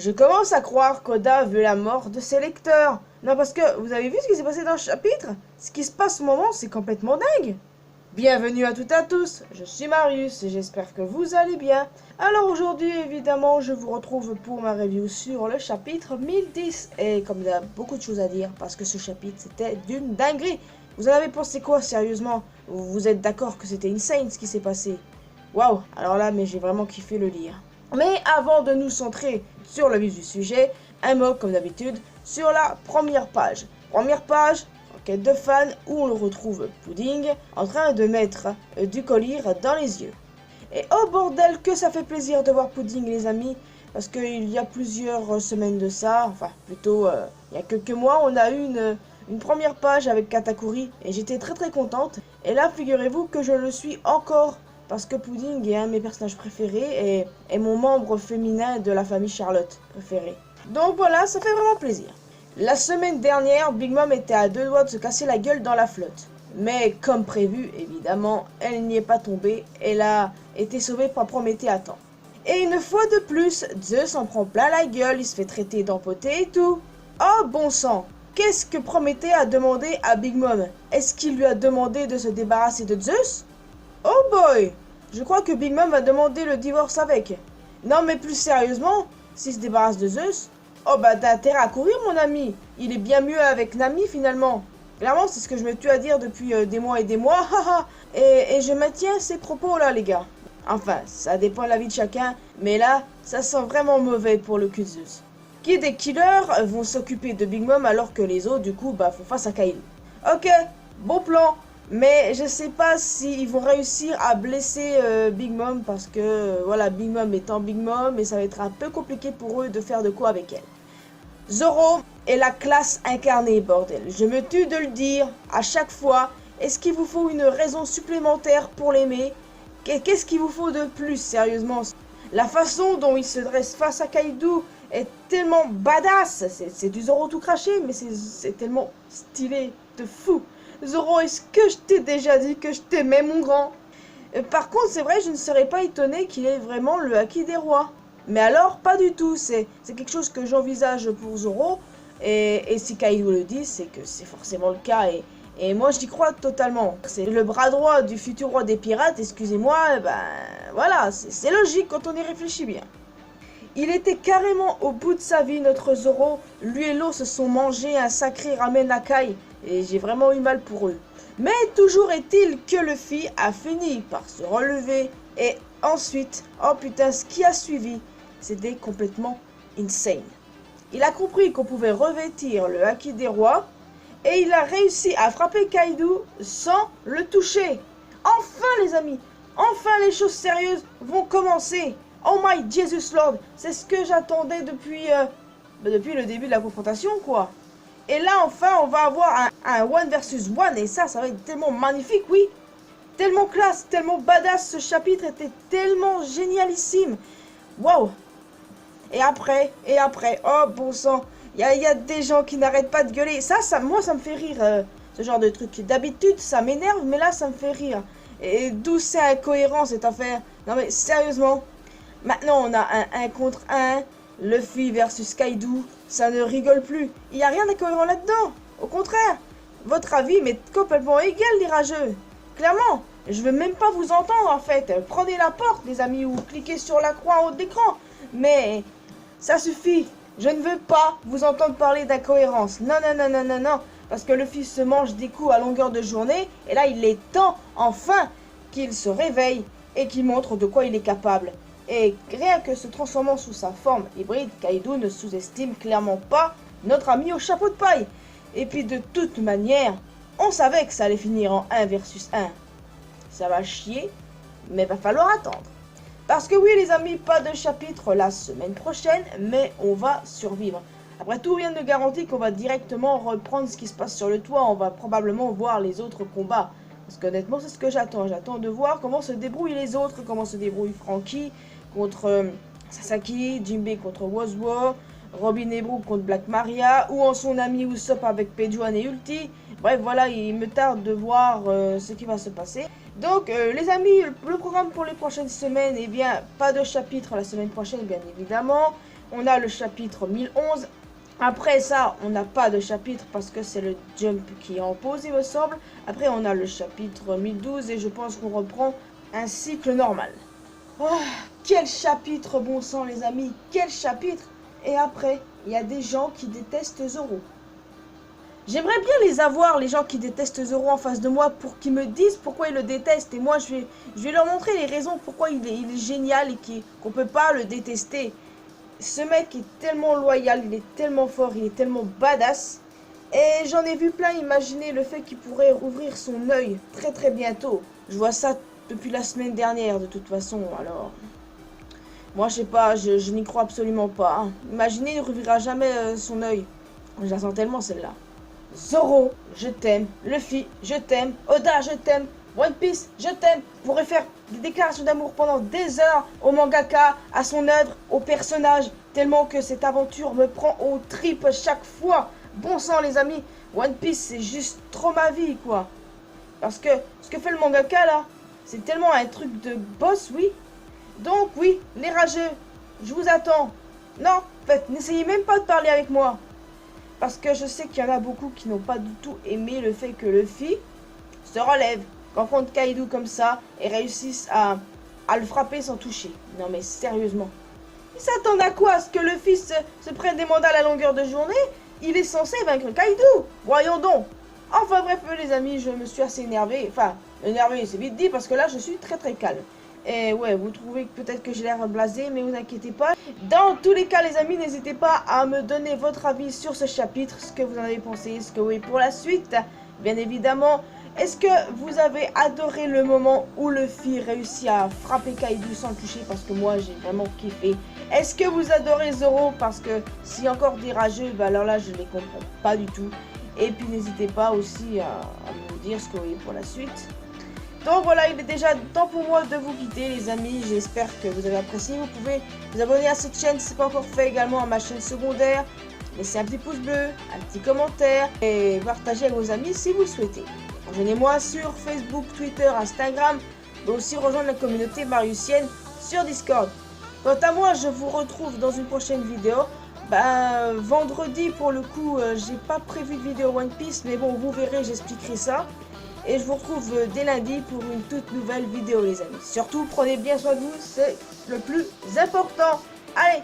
Je commence à croire qu'Oda veut la mort de ses lecteurs. Non, parce que vous avez vu ce qui s'est passé dans le chapitre? Ce qui se passe au moment, c'est complètement dingue. Bienvenue à toutes et à tous, je suis Marius et j'espère que vous allez bien. Alors aujourd'hui, évidemment, je vous retrouve pour ma review sur le chapitre 1010. Et comme il y a beaucoup de choses à dire, parce que ce chapitre, c'était d'une dinguerie. Vous en avez pensé quoi, sérieusement? Vous êtes d'accord que c'était insane ce qui s'est passé? Waouh, alors là, mais j'ai vraiment kiffé le lire. Mais avant de nous centrer sur le vif du sujet, un mot comme d'habitude sur la première page. Première page, enquête de fans, où on le retrouve Pudding en train de mettre du collier dans les yeux. Et oh bordel que ça fait plaisir de voir Pudding les amis, parce qu'il y a plusieurs semaines de ça, enfin plutôt il y a quelques mois, on a eu une première page avec Katakuri et j'étais très contente. Et là figurez-vous que je le suis encore. Parce que Pudding est un de mes personnages préférés et mon membre féminin de la famille Charlotte préféré. Donc voilà, ça fait vraiment plaisir. La semaine dernière, Big Mom était à deux doigts de se casser la gueule dans la flotte. Mais comme prévu, évidemment, elle n'y est pas tombée. Elle a été sauvée par Prométhée à temps. Et une fois de plus, Zeus en prend plein la gueule, il se fait traiter d'empoté et tout. Oh bon sang! Qu'est-ce que Prométhée a demandé à Big Mom? Est-ce qu'il lui a demandé de se débarrasser de Zeus? Oh boy! Je crois que Big Mom a demandé le divorce avec. Non mais plus sérieusement, s'il se débarrasse de Zeus, oh bah t'as intérêt à courir mon ami. Il est bien mieux avec Nami finalement. Clairement c'est ce que je me tue à dire depuis des mois et des mois. et je maintiens ces propos là les gars. Enfin, ça dépend de la vie de chacun, mais là, ça sent vraiment mauvais pour le cul de Zeus. Qui des killers vont s'occuper de Big Mom alors que les autres du coup bah font face à Kyle. Ok, bon plan. Mais je sais pas s'ils vont réussir à blesser Big Mom parce que voilà, Big Mom étant Big Mom et ça va être un peu compliqué pour eux de faire de quoi avec elle. Zoro est la classe incarnée, bordel. Je me tue de le dire à chaque fois. Est-ce qu'il vous faut une raison supplémentaire pour l'aimer? Qu'est-ce qu'il vous faut de plus, sérieusement? La façon dont il se dresse face à Kaido est tellement badass. C'est du Zoro tout craché, mais c'est tellement stylé de fou. Zoro, est-ce que je t'ai déjà dit que je t'aimais, mon grand? Par contre, c'est vrai, je ne serais pas étonné qu'il ait vraiment le haki des rois. Mais alors, pas du tout. C'est quelque chose que j'envisage pour Zoro. Et si Kaido le dit, c'est que c'est forcément le cas. Et moi, j'y crois totalement. C'est le bras droit du futur roi des pirates, excusez-moi. Ben voilà, c'est logique quand on y réfléchit bien. Il était carrément au bout de sa vie, notre Zoro. Lui et l'eau se sont mangés un sacré ramen Akai. Et j'ai vraiment eu mal pour eux. Mais toujours est-il que Luffy a fini par se relever. Et ensuite, oh putain, ce qui a suivi, c'était complètement insane. Il a compris qu'on pouvait revêtir le haki des rois. Et il a réussi à frapper Kaido sans le toucher. Enfin les amis, enfin les choses sérieuses vont commencer. Oh my Jesus Lord, c'est ce que j'attendais depuis le début de la confrontation quoi. Et là enfin on va avoir un one versus one et ça va être tellement magnifique, oui. Tellement classe, tellement badass, ce chapitre était tellement génialissime. Waouh. Et après, oh bon sang, il y a des gens qui n'arrêtent pas de gueuler. Moi ça me fait rire, ce genre de truc. D'habitude ça m'énerve, mais là ça me fait rire. Et d'où c'est incohérent cette affaire? Non mais sérieusement. Maintenant, on a un 1 contre 1, Luffy versus Kaido, ça ne rigole plus. Il n'y a rien d'incohérent là-dedans. Au contraire, votre avis m'est complètement égal, les rageux. Clairement, je veux même pas vous entendre en fait. Prenez la porte, les amis, ou cliquez sur la croix en haut de l'écran. Mais ça suffit. Je ne veux pas vous entendre parler d'incohérence. Non. Parce que Luffy se mange des coups à longueur de journée. Et là, il est temps, enfin, qu'il se réveille et qu'il montre de quoi il est capable. Et rien que se transformant sous sa forme hybride, Kaido ne sous-estime clairement pas notre ami au chapeau de paille. Et puis de toute manière, on savait que ça allait finir en 1 versus 1. Ça va chier, mais va falloir attendre. Parce que oui les amis, pas de chapitre la semaine prochaine, mais on va survivre. Après tout, rien ne garantit qu'on va directement reprendre ce qui se passe sur le toit, on va probablement voir les autres combats. Parce qu'honnêtement, c'est ce que j'attends. J'attends de voir comment se débrouillent les autres, comment se débrouille Franky contre Sasaki, Jinbei contre Wozuo, Robin et Brook contre Black Maria, ou en son ami Usopp avec Pejuan et Ulti. Bref, voilà, il me tarde de voir ce qui va se passer. Donc, les amis, le programme pour les prochaines semaines, eh bien, pas de chapitre la semaine prochaine, bien évidemment. on a le chapitre 1011. Après ça, on n'a pas de chapitre parce que c'est le jump qui est en pause, il me semble. Après, on a le chapitre 1012 et je pense qu'on reprend un cycle normal. Oh, quel chapitre, bon sang les amis, quel chapitre! Et après, il y a des gens qui détestent Zoro. J'aimerais bien les avoir, les gens qui détestent Zoro en face de moi, pour qu'ils me disent pourquoi ils le détestent. Et moi, je vais leur montrer les raisons pourquoi il est génial et qu'on peut pas le détester. Ce mec est tellement loyal, il est tellement fort, il est tellement badass. Et j'en ai vu plein imaginer le fait qu'il pourrait rouvrir son œil très très bientôt. Je vois ça depuis la semaine dernière de toute façon, alors... Moi, je sais pas, je n'y crois absolument pas. Hein. Imaginez, il ne rouvrira jamais son œil. Je la sens tellement celle-là. Zoro, je t'aime. Luffy, je t'aime. Oda, je t'aime. One Piece, je t'aime. Je pourrais faire des déclarations d'amour pendant des heures au mangaka, à son œuvre, au personnage, tellement que cette aventure me prend aux tripes chaque fois. Bon sang les amis, One Piece c'est juste trop ma vie quoi. Parce que ce que fait le mangaka là, c'est tellement un truc de boss, oui. Donc oui, les rageux, je vous attends. Non, en fait, n'essayez même pas de parler avec moi. Parce que je sais qu'il y en a beaucoup qui n'ont pas du tout aimé le fait que Luffy se relève, qu'enfronte Kaido comme ça et réussisse à le frapper sans toucher. Non mais sérieusement. Ils s'attendent à quoi? À ce que Luffy se prenne des mandats à la longueur de journée? Il est censé vaincre Kaido. Voyons donc. Enfin bref les amis, je me suis assez énervé. Enfin, énervé c'est vite dit parce que là je suis très très calme. Et ouais, vous trouvez peut-être que j'ai l'air blasé, mais vous inquiétez pas. Dans tous les cas, les amis, n'hésitez pas à me donner votre avis sur ce chapitre, ce que vous en avez pensé, ce que vous voulez pour la suite. Bien évidemment, est-ce que vous avez adoré le moment où Luffy réussit à frapper Kaido sans toucher? Parce que moi, j'ai vraiment kiffé. Est-ce que vous adorez Zoro? Parce que s'il y a encore des rageux, bah alors là, je les comprends pas du tout. Et puis, n'hésitez pas aussi à me dire ce que vous voulez pour la suite. Donc voilà, il est déjà temps pour moi de vous quitter les amis, j'espère que vous avez apprécié. Vous pouvez vous abonner à cette chaîne si ce n'est pas encore fait, également à ma chaîne secondaire. Laissez un petit pouce bleu, un petit commentaire et partagez avec vos amis si vous le souhaitez. Rejoignez-moi sur Facebook, Twitter, Instagram, mais aussi rejoindre la communauté mariusienne sur Discord. Quant à moi, je vous retrouve dans une prochaine vidéo. Vendredi pour le coup, j'ai pas prévu de vidéo One Piece, mais bon, vous verrez, j'expliquerai ça. Et je vous retrouve dès lundi pour une toute nouvelle vidéo les amis. Surtout, prenez bien soin de vous, c'est le plus important. Allez!